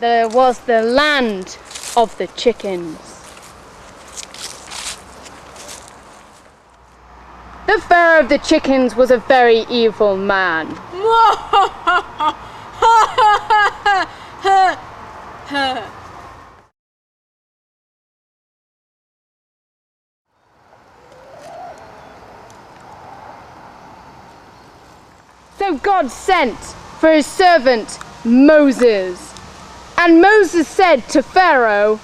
there was the land of the chickens. The Pharaoh of the chickens was a very evil man. So God sent for his servant Moses. And Moses said to Pharaoh,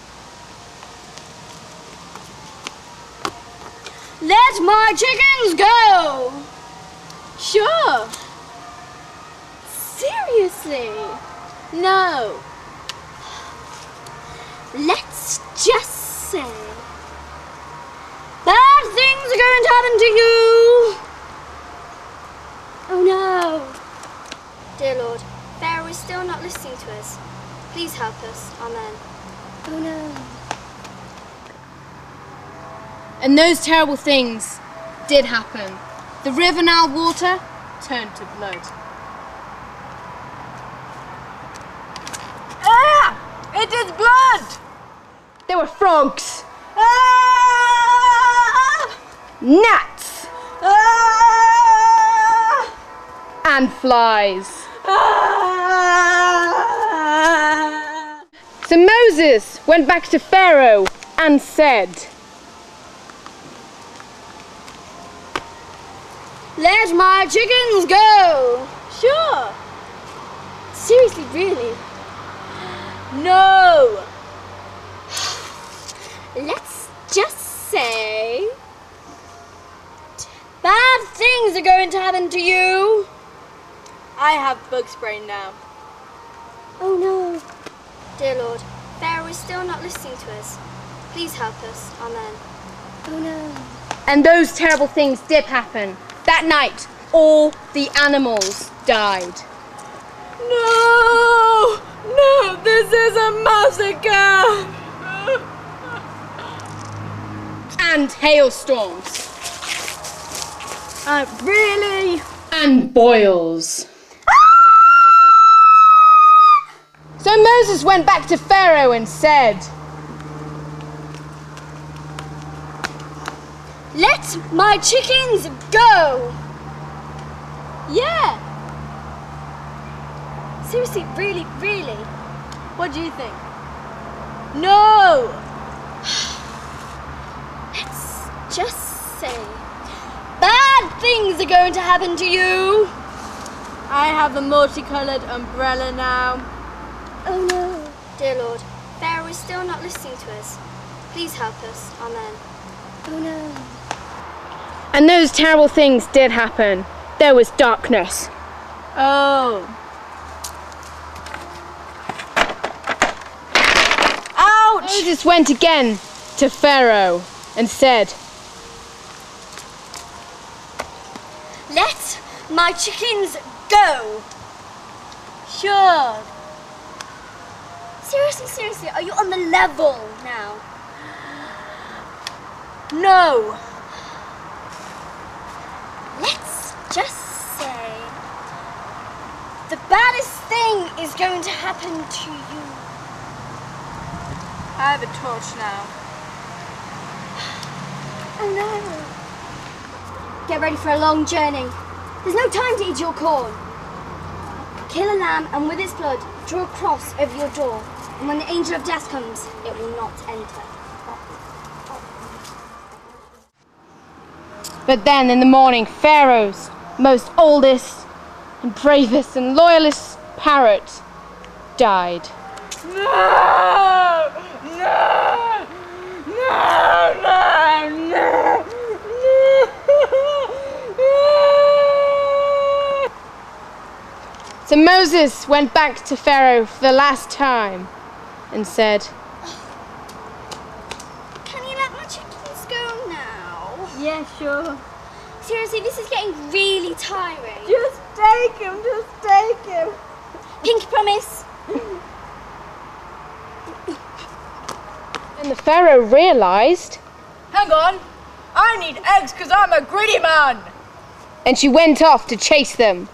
"Let my chickens go!" Sure. Seriously? No. Let's just say bad things are going to happen to you. Oh no. Dear Lord, Pharaoh is still not listening to us. Please help us. Amen. Oh no. and those terrible things did happen. The river Nile water turned to blood. Ah! It is blood! There were frogs, Ah! gnats, Ah! and flies. Ah! So Moses went back to Pharaoh and said, Let my chickens go! Sure. Seriously, really? No. Let's just say bad things are going to happen to you. I have bug spray now. Oh no. Dear Lord, Pharaoh is still not listening to us. Please help us. Amen. Oh no. and those terrible things did happen. That night, all the animals died. No! No, this is a massacre! And hailstorms. Really? And boils. So Moses went back to Pharaoh and said, Let my chickens go! Yeah. Seriously, really, really? What do you think? No! Let's just say bad things are going to happen to you. I have a multicolored umbrella now. Oh no. Dear Lord, Pharaoh is still not listening to us. Please help us. Amen. Oh no. and those terrible things did happen. There was darkness. Oh. Ouch! Moses went again to Pharaoh and said, Let my chickens go. Sure. Seriously, are you on the level now? No. Let's just say the baddest thing is going to happen to you. I have a torch now. Oh no. Get ready for a long journey. There's no time to eat your corn. Kill a lamb and with its blood draw a cross over your door. And when the angel of death comes, it will not enter. But then in the morning, Pharaoh's most oldest and bravest and loyalist parrot died. No! No! No! No! No! So Moses went back to Pharaoh for the last time and said, Can you let my chickens go now? Yeah, sure. Seriously, this is getting really tiring. Just take him, just take him. Pinky promise. and the Pharaoh realized, Hang on. I need eggs because I'm a greedy man. and she went off to chase them.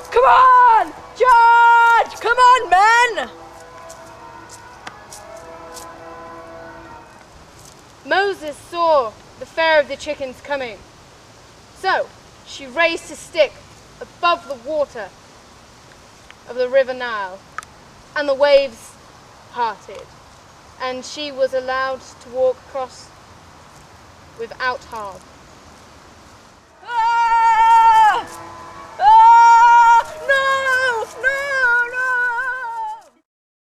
Come on! Charge! Come Moses saw the Pharaoh of the chickens coming. So she raised his stick above the water of the river Nile, and the waves parted, and she was allowed to walk across without harm.